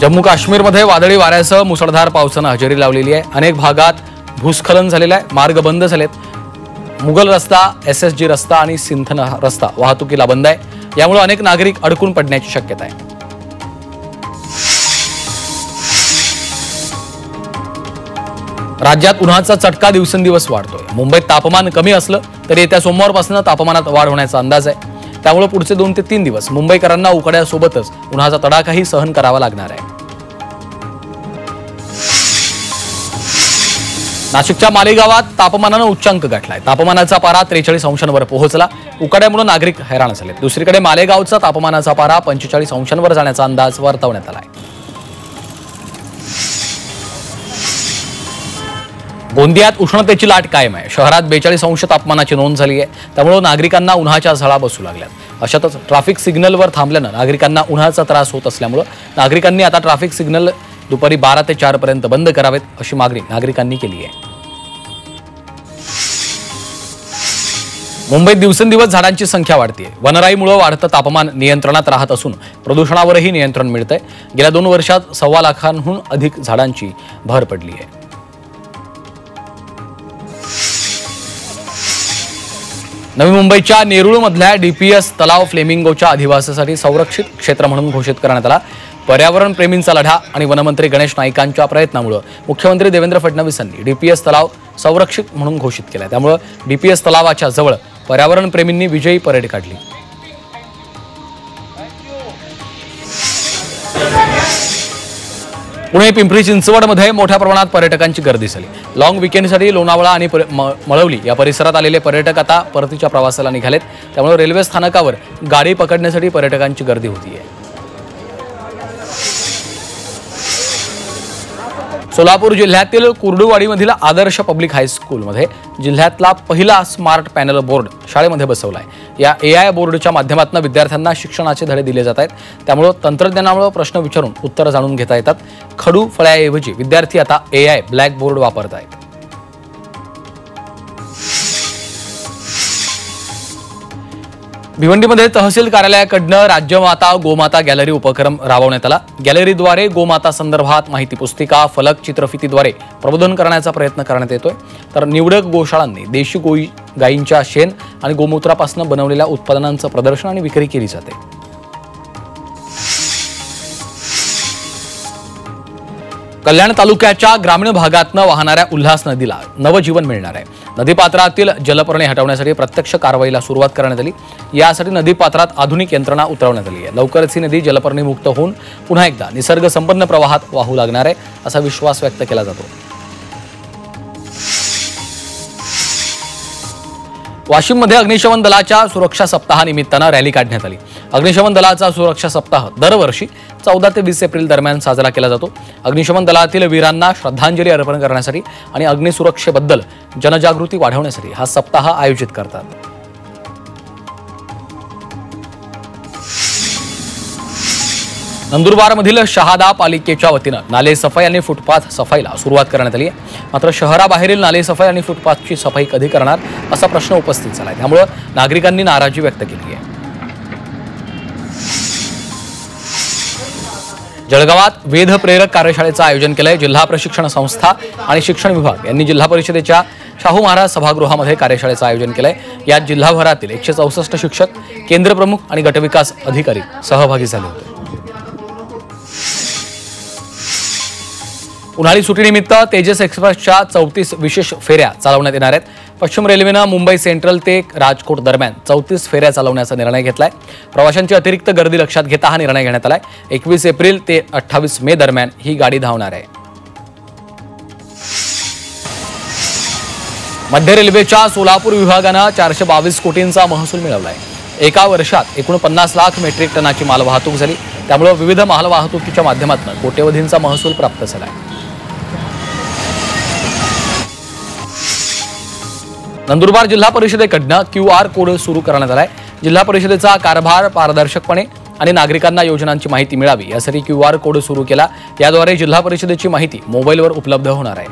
जम्मू काश्मीरमध्ये वादळी वाऱ्यासह मुसळधार पावसानं हजेरी लावलेली आहे। अनेक भागात भूस्खलन झालेलं आहे, मार्ग बंद झालेत। मुघल रस्ता, एसएसजी रस्ता आणि सिंथन रस्ता वाहतुकीला बंद आहे। यामुळे अनेक नागरिक अडकून पडण्याची शक्यता आहे। राज्यात उन्हाचा चटका दिवसेंदिवस वाढतोय। मुंबईत तापमान कमी असलं तरी येत्या सोमवारपासून तापमानात वाढ होण्याचा अंदाज आहे। त्यामुळे पुढचे 2 ते 3 दिवस मुंबईकरांना उकाड्यासोबतच उन्हाचा तडाखाही सहन करावा लागणार आहे। नाशिकच्या मालेगावात तापमानानं उच्चांक गाठलाय। तापमानाचा पारा 43 अंशांवर पोहोचला। उकाड्यामुळे नागरिक हैराण झाले। दुसरीकडे मालेगावचा तापमानाचा पारा 45 अंशांवर जाण्याचा अंदाज वर्तवण्यात आलाय। गोंदियात उष्णतेची लाट कायम आहे। शहरात 42 अंश तापमानाची नोंद झाली आहे। त्यामुळे नागरिकांना उन्हाच्या झळा बसू लागल्यात। अशातच ट्रॅफिक सिग्नलवर थांबल्यानं नागरिकांना उन्हाचा त्रास होत असल्यामुळे नागरिकांनी आता ट्रॅफिक सिग्नल दुपारी 12 ते 4 पर्यंत बंद करावेत अशी मागणी नागरिकांनी केली आहे। मुंबईत दिवसेंदिवस झाडांची संख्या वाढतेय। वनराईमुळे वाढतं तापमान नियंत्रणात राहत असून प्रदूषणावरही नियंत्रण मिळतंय। गेल्या 2 वर्षात 1.25 लाखांहून अधिक झाडांची भर पडली आहे। नवी मुंबईच्या नेरुळमधल्या डीपीएस तलाव फ्लेमिंगोच्या अधिवासासाठी संरक्षित क्षेत्र म्हणून घोषित करण्यात आला। पर्यावरण प्रेमींचा लढा आणि वनमंत्री गणेश नाईकांच्या प्रयत्नामुळे मुख्यमंत्री देवेंद्र फडणवीसांनी डीपीएस तलाव संरक्षित म्हणून घोषित केला। त्यामुळे डीपीएस तलावाच्या जवळ पर्यावरण प्रेमींनी विजयी परेड काढली। पुणे पिंपरी चिंचवडमध्ये मोठ्या प्रमाणात पर्यटकांची गर्दी झाली। लॉंग वीकेंडसाठी लोणावळा आणि मळवली या परिसरात आलेले पर्यटक आता परतीच्या प्रवासाला निघालेत। त्यामुळे रेल्वे स्थानकावर गाडी पकडण्यासाठी पर्यटकांची गर्दी होती आहे। सोलापूर जिल्ह्यातील कुर्डुवाडीमधील आदर्श पब्लिक हायस्कूलमध्ये जिल्ह्यातला पहिला स्मार्ट पॅनल बोर्ड शाळेमध्ये बसवलाय। या एआय बोर्डच्या माध्यमातून विद्यार्थ्यांना शिक्षणाचे धडे दिले जात आहेत। त्यामुळे तंत्रज्ञानामुळे प्रश्न विचारून उत्तर जाणून घेता येतात। खडू फळ्याऐवजी विद्यार्थी आता एआय ब्लॅक बोर्ड वापरत आहेत। भिवंडीमध्ये तहसील कार्यालयाकडून राज्यमाता गोमाता गॅलरी उपक्रम राबवण्यात आला। गॅलरीद्वारे गोमाता संदर्भात माहिती पुस्तिका, फलक, चित्रफितीद्वारे प्रबोधन करण्याचा प्रयत्न करण्यात येतोय। तर निवडक गोशाळांनी देशी गायींच्या शेण आणि गोमूत्रापासून बनवलेल्या उत्पादनांचं प्रदर्शन आणि विक्री केली जाते। कल्याण तालुक्याच्या ग्रामीण भागातनं वाहणाऱ्या उल्हास नदीला नवजीवन मिळणार आहे। नदीपात्रातील जलपर्णी हटवण्यासाठी प्रत्यक्ष कारवाईला सुरुवात करण्यात आली। यासाठी नदीपात्रात आधुनिक यंत्रणा उतरवण्यात आली आहे। लवकरच ही नदी जलपर्णी मुक्त होऊन पुन्हा एकदा निसर्ग संपन्न प्रवाहात वाहू लागणार आहे असा विश्वास व्यक्त केला जातो। वाशिममध्ये अग्निशमन दलाच्या सुरक्षा सप्ताहानिमित्तानं रॅली काढण्यात आली। अग्निशमन दलाचा सुरक्षा सप्ताह दरवर्षी 14 ते 20 एप्रिल दरम्यान साजरा केला जातो। अग्निशमन दलातील वीरांना श्रद्धांजली अर्पण करण्यासाठी आणि अग्निसुरक्षेबद्दल जनजागृती वाढवण्यासाठी हा सप्ताह आयोजित करतात। नंदुरबारमधील शहादा पालिकेच्या वतीनं नाले सफाई आणि फुटपाथ सफाईला सुरुवात करण्यात आली आहे। मात्र शहराबाहेरील नाले सफाई आणि फुटपाथची सफाई कधी करणार असा प्रश्न उपस्थित झाला आहे। त्यामुळे नागरिकांनी नाराजी व्यक्त केली आहे। जळगावात वेध प्रेरक कार्यशाळेचं आयोजन केलंय। जिल्हा प्रशिक्षण संस्था आणि शिक्षण विभाग यांनी जिल्हा परिषदेच्या शाहू महाराज सभागृहामध्ये कार्यशाळेचं आयोजन केलंय। यात जिल्हाभरातील 164 शिक्षक, केंद्र प्रमुख आणि गटविकास अधिकारी सहभागी झाले होते। उन्हाळी सुट्टीनिमित्त तेजस एक्सप्रेसच्या 34 विशेष फेऱ्या चालवण्यात येणार आहेत। पश्चिम रेल्वेनं मुंबई सेंट्रल ते राजकोट दरम्यान 34 फेऱ्या चालवण्याचा निर्णय घेतलाय। प्रवाशांची अतिरिक्त गर्दी लक्षात घेता हा निर्णय घेण्यात आलाय। 21 एप्रिल ते 28 मे दरम्यान ही गाडी धावणार आहे। मध्य रेल्वेच्या सोलापूर विभागानं 422 कोटींचा महसूल मिळवलाय। एका वर्षात एकूण 50 लाख मेट्रिक टनाची मालवाहतूक झाली। त्यामुळे विविध मालवाहतुकीच्या माध्यमातून कोट्यवधींचा महसूल प्राप्त झालाय। नंदुरबार जिल्हा परिषदेकडून QR कोड सुरू करण्यात आलाय। जिल्हा परिषदेचा कारभार पारदर्शकपणे आणि नागरिकांना योजनांची माहिती मिळावी यासाठी QR कोड सुरू केला। याद्वारे जिल्हा परिषदेची माहिती मोबाईलवर उपलब्ध होणार आहे।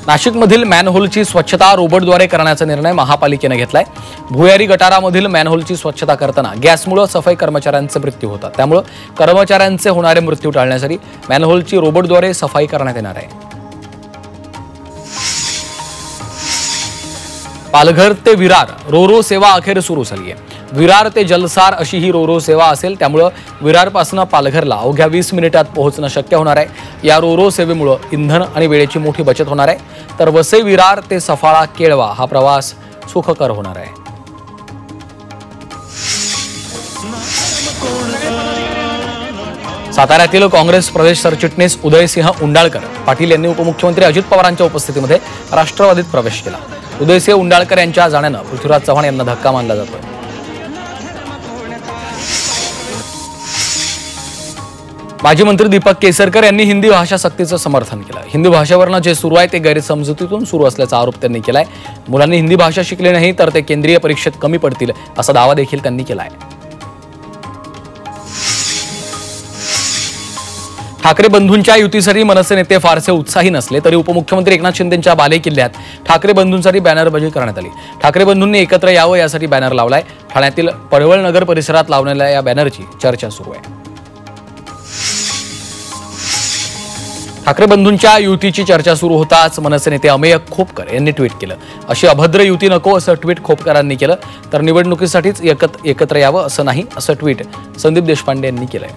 नाशिकमधील मॅनहोलची स्वच्छता रोबोटद्वारे करण्याचा निर्णय महापालिकेने घेतलाय। भुयारी गटारामधील मॅनहोलची स्वच्छता करताना गॅसमुळे सफाई कर्मचाऱ्यांचे मृत्यू होतात, त्यामुळे कर्मचाऱ्यांचे होणारे मृत्यू टाळण्यासाठी मॅनहोलची रोबोटद्वारे सफाई करण्यात येणार आहे। पालघर ते विरार रोरो सेवा अखेर सुरू झाली आहे। विरार ते जलसार अशी ही रोरो सेवा असेल, त्यामुळे विरारपासून पालघरला अवघ्या 20 मिनिटात पोहोचणं शक्य होणार आहे। या रोरो सेवेमुळे इंधन आणि वेळेची मोठी बचत होणार आहे, तर वसई विरार ते सफाळा केळवा हा प्रवास सुखकर होणार आहे। साताऱ्यातील काँग्रेस प्रदेश सरचिटणीस उदयसिंह उंडाळकर पाटील यांनी उपमुख्यमंत्री अजित पवारांच्या उपस्थितीमध्ये राष्ट्रवादीत प्रवेश केला। उदयसिंह उंडाळकर यांच्या जाण्यानं पृथ्वीराज चव्हाण यांना धक्का मानला जातोय। माजी मंत्री दीपक केसरकर यांनी हिंदी भाषा सक्तीचं समर्थन केलं। हिंदी भाषेवरनं जे सुरू आहे ते गैरसमजुतीतून सुरू असल्याचा आरोप त्यांनी केलाय। मुलांनी हिंदी भाषा शिकली नाही तर ते केंद्रीय परीक्षेत कमी पडतील असा दावा देखील त्यांनी केलाय। ठाकरे बंधूंच्या युतीसाठी मनसे नेते फारसे उत्साही नसले तरी उपमुख्यमंत्री एकनाथ शिंदेंच्या बालेकिल्ल्यात ठाकरे बंधूंसाठी बॅनरबाजी करण्यात आली। ठाकरे बंधूंनी एकत्र यावं यासाठी बॅनर लावलाय। ठाण्यातील पडवळ नगर परिसरात लावलेल्या या बॅनरची चर्चा सुरू आहे। ठाकरे बंधूंच्या युतीची चर्चा सुरू होताच मनसे नेते अमेय खोपकर यांनी ट्विट केलं, अशी अभद्र युती नको असं ट्विट खोपकरांनी केलं, तर निवडणुकीसाठीच एकत्र यावं असं नाही असं ट्विट संदीप देशपांडे यांनी केलंय।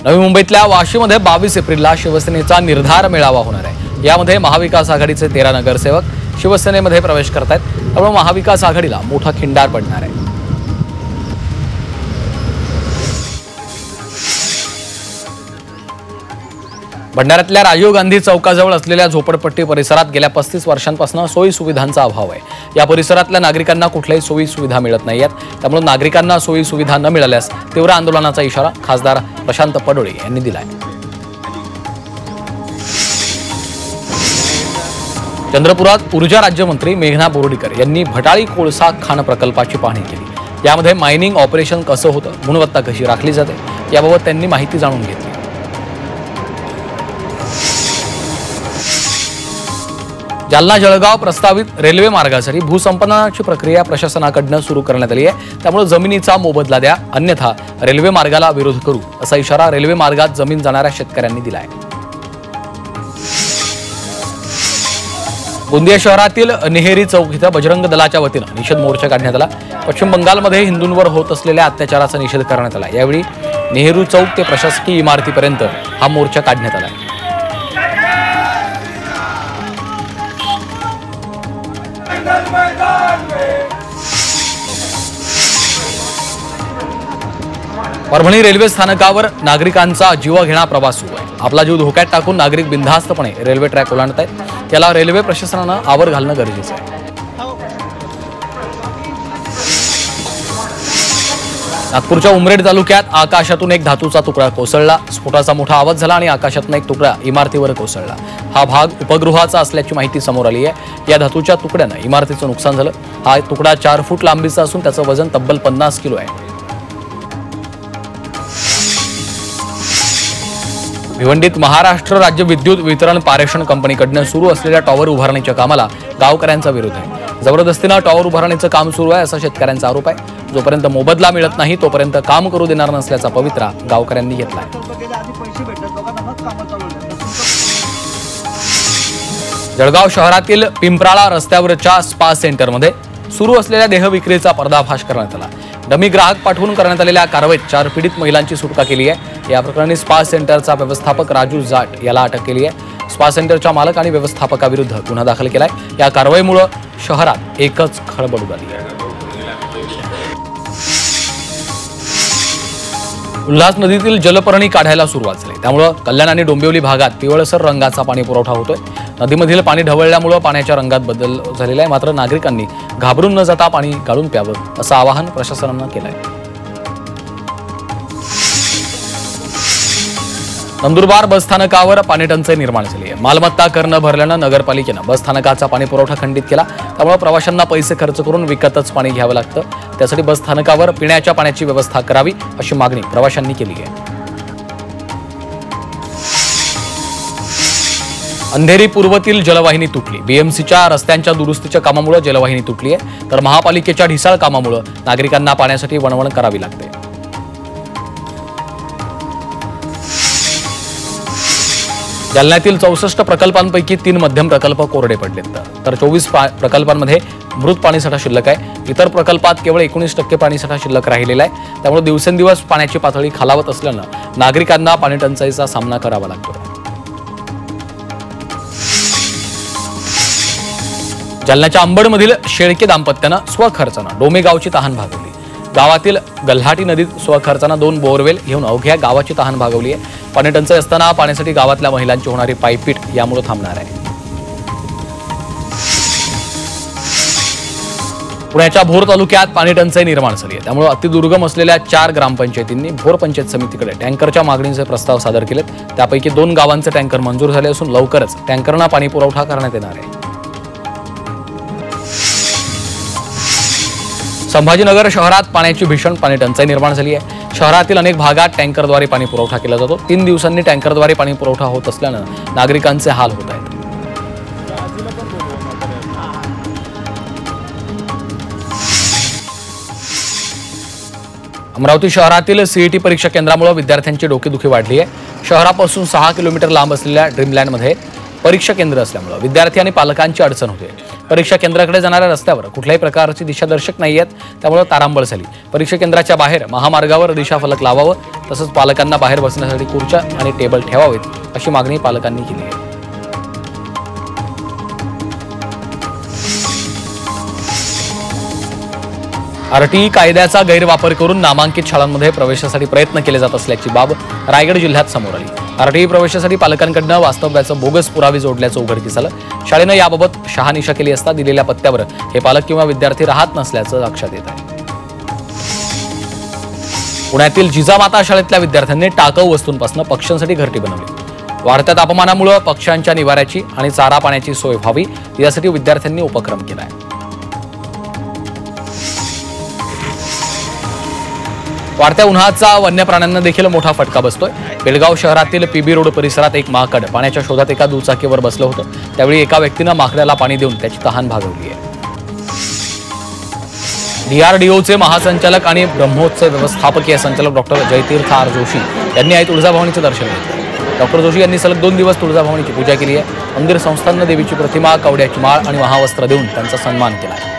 नवी मुंबईतल्या वाशीमध्ये 22 एप्रिलला शिवसेनेचा निर्धार मेळावा होणार आहे। यामध्ये महाविकास आघाडीचे 13 नगरसेवक शिवसेनेमध्ये प्रवेश करतायत, त्यामुळे महाविकास आघाडीला मोठा खिंडार पडणार आहे। भंडाऱ्यातल्या राजीव गांधी चौकाजवळ असलेल्या झोपडपट्टी परिसरात गेल्या 35 वर्षांपासून सोयी सुविधांचा अभाव आहे। या परिसरातल्या नागरिकांना कुठल्याही सोयी सुविधा मिळत नाहीयेत, त्यामुळे नागरिकांना सोयी सुविधा न मिळाल्यास तीव्र आंदोलनाचा इशारा खासदार प्रशांत पडोळे यांनी दिलाय। चंद्रपुरात ऊर्जा राज्यमंत्री मेघना बोर्डीकर यांनी भटाळी कोळसा खाण प्रकल्पाची पाहणी केली। यामध्ये मायनिंग ऑपरेशन कसं होतं, गुणवत्ता कशी राखली जाते याबाबत त्यांनी माहिती जाणून घेतली। जालना जळगाव प्रस्तावित रेल्वे मार्गासाठी भूसंपादनाची प्रक्रिया प्रशासनाकडून सुरू करण्यात आली आहे, त्यामुळे जमिनीचा मोबदला द्या, अन्यथा रेल्वे मार्गाला विरोध करू असा इशारा रेल्वे मार्गात जमीन जाणाऱ्या शेतकऱ्यांनी दिला आहे। गोंदिया शहरातील नेहेरी चौक इथं बजरंग दलाच्या वतीनं निषेध मोर्चा काढण्यात आला। पश्चिम बंगालमध्ये हिंदूंवर होत असलेल्या अत्याचाराचा निषेध करण्यात आला। यावेळी नेहरू चौक ते प्रशासकीय इमारतीपर्यंत हा मोर्चा काढण्यात आला। परभणी रेल्वे स्थानकावर नागरिकांचा जीवघेणा प्रवास सुरू आहे। आपला जीव धोक्यात टाकून नागरिक बिनधास्तपणे रेल्वे ट्रॅक ओलांडत आहेत, त्याला रेल्वे प्रशासनानं आवर घालणं गरजेचं आहे। नागपूरच्या उमरेड तालुक्यात आकाशातून एक धातूचा तुकडा कोसळला। स्फोटाचा मोठा आवाज झाला आणि आकाशातून एक तुकडा इमारतीवर कोसळला। हा भाग उपगृहाचा असल्याची माहिती समोर आली आहे। या धातूच्या तुकड्यानं इमारतीचं नुकसान झालं। हा तुकडा 4 फूट लांबीचा असून त्याचं वजन तब्बल 50 किलो आहे। भिवंडीत महाराष्ट्र राज्य विद्युत वितरण पारेषण कंपनीकडून सुरू असलेल्या टॉवर उभारणीच्या कामाला गावकऱ्यांचा विरोध आहे। जबरदस्तीनं टॉवर उभारणीचं काम सुरू आहे असा शेतकऱ्यांचा आरोप आहे। जोपर्यंत मोबदला मिळत नाही तोपर्यंत काम करू देणार नसल्याचा पवित्रा गावकऱ्यांनी घेतला आहे। जळगाव शहरातील पिंपराळा रस्त्यावरच्या स्पा सेंटरमध्ये सुरू असलेल्या देहविक्रीचा पर्दाफाश करण्यात आला। डमी ग्राहक पाठवून करण्यात आलेल्या कारवाईत 4 पीडित महिलांची सुटका केली आहे। या प्रकरणी स्पा सेंटरचा व्यवस्थापक राजू जाट याला अटक केली आहे। स्पा सेंटरच्या मालक आणि व्यवस्थापकाविरुद्ध गुन्हा दाखल केलाय। या कारवाईमुळे शहरात एकच खळबळ उडाली आहे। उल्हास नदीतील जलपर्णी काढायला सुरुवात झाली, त्यामुळे कल्याण आणि डोंबिवली भागात पिवळसर रंगाचा पाणी पुरवठा होतोय। नदीमधील पाणी ढवळल्यामुळे पाण्याच्या रंगात बदल झालेला आहे, मात्र नागरिकांनी घाबरून न जाता पाणी गाळून प्यावं असं आवाहन प्रशासनानं केलंय। नंदुरबार बसस्थानकावर पाणी टंचाई निर्माण झाली आहे। मालमत्ता कर न भरल्यानं नगरपालिकेनं बसस्थानकाचा पाणी पुरवठा खंडित केला, त्यामुळे प्रवाशांना पैसे खर्च करून विकतच पाणी घ्यावं लागतं। त्यासाठी बसस्थानकावर पिण्याच्या पाण्याची व्यवस्था करावी अशी मागणी प्रवाशांनी केली आहे। अंधेरी पूर्वतील जलवाहिनी तुटली. बीएमसीच्या रस्त्यांच्या दुरुस्तीच्या कामामुळे जलवाहिनी तुटली आहे, तर महापालिकेच्या ढिसाळ कामामुळे नागरिकांना पाण्यासाठी वणवण करावी लागते. जालन्यातील 64 प्रकल्पांपैकी 3 मध्यम प्रकल्प कोरडे पडलेत, तर 24 प्रकल्पांमध्ये मृत पाणीसाठा शिल्लक आहे. इतर प्रकल्पात केवळ 19% पाणीसाठा शिल्लक राहिलेला आहे. त्यामुळे दिवसेंदिवस पाण्याची पातळी खालावत असल्यानं नागरिकांना पाणी टंचाईचा सामना करावा लागतो. जालन्याच्या अंबडमधील शेळके दाम्पत्यानं स्वखर्चानं डोमे गावची तहान भागवली. गावातील गल्हाटी नदीत स्वखर्चानं 2 बोरवेल घेऊन अवघ्या गावाची तहान भागवली आहे. पाणी टंचाई असताना पाण्यासाठी गावातल्या महिलांची होणारी पायपीट यामुळे थांबणार आहे. पुण्याच्या भोर तालुक्यात पाणी टंचाई निर्माण झाली आहे. त्यामुळे अतिदुर्गम असलेल्या 4 ग्रामपंचायतींनी भोर पंचायत समितीकडे टँकरच्या मागणीचे प्रस्ताव सादर केलेत. त्यापैकी 2 गावांचे टँकर मंजूर झाले असून लवकरच टँकरना पाणी पुरवठा करण्यात येणार आहे. संभाजीनगर शहरात पाण्याची भीषण पाणी टंचाई निर्माण झाली आहे. शहरातील अनेक भागात टँकरद्वारे पाणी पुरवठा केला जातो. 3 दिवसांनी टँकरद्वारे पाणी पुरवठा होत असल्यानं नागरिकांचे हाल होत आहेत. अमरावती शहरातील सीईटी परीक्षा केंद्रामुळे विद्यार्थ्यांची डोकेदुखी वाढली आहे. शहरापासून 6 किलोमीटर लांब असलेल्या ड्रीमलँडमध्ये परीक्षा केंद्र असल्यामुळे विद्यार्थी आणि पालकांची अडचण होते. परीक्षा केंद्राकडे जाणाऱ्या रस्त्यावर कुठल्याही प्रकारची दिशादर्शक नाही आहेत, त्यामुळे तारांबळ झाली. परीक्षा केंद्राच्या बाहेर महामार्गावर दिशाफलक लावावं, तसंच पालकांना बाहेर बसण्यासाठी खुर्च्या आणि टेबल ठेवावेत, अशी मागणी पालकांनी केली आहे. आरटीई कायद्याचा गैरवापर करून नामांकित शाळांमध्ये प्रवेशासाठी प्रयत्न केले जात असल्याची बाब रायगड जिल्ह्यात समोर आली. आरटीई प्रवेशासाठी पालकांकडून वास्तव्याचं बोगस पुरावे जोडल्याचं उघडकीस आलं. शाळेनं याबाबत शहानिशा केली असता दिलेल्या पत्त्यावर हे पालक किंवा विद्यार्थी राहत नसल्याचं लक्षात येत आहे. पुण्यातील जिजामाता शाळेतल्या विद्यार्थ्यांनी टाकाऊ वस्तूंपासून पक्ष्यांसाठी घरटी बनवली. वाढत्या तापमानामुळे पक्ष्यांच्या निवाऱ्याची आणि चारा पाण्याची सोय व्हावी यासाठी विद्यार्थ्यांनी उपक्रम केला आहे. वाढत्या उन्हाचा वन्य प्राण्यांना देखील मोठा फटका बसतोय. बेळगाव शहरातील पीबी रोड परिसरात एक माकड पाण्याच्या शोधात एका दुचाकीवर बसलं होतं. त्यावेळी एका व्यक्तीनं माकडाला पाणी देऊन त्याची तहान भागवली आहे. डीआरडीओचे महासंचालक आणि ब्रह्मोत्सव व्यवस्थापकीय संचालक डॉक्टर जयतीर्थ आर जोशी यांनी आई तुळजाभवानीचे दर्शन घेतले. डॉक्टर जोशी यांनी सलग 2 दिवस तुळजाभवानीची पूजा केली आहे. मंदिर संस्थाननं देवीची प्रतिमा, कवड्याची माळ आणि महावस्त्र देऊन त्यांचा सन्मान केला आहे.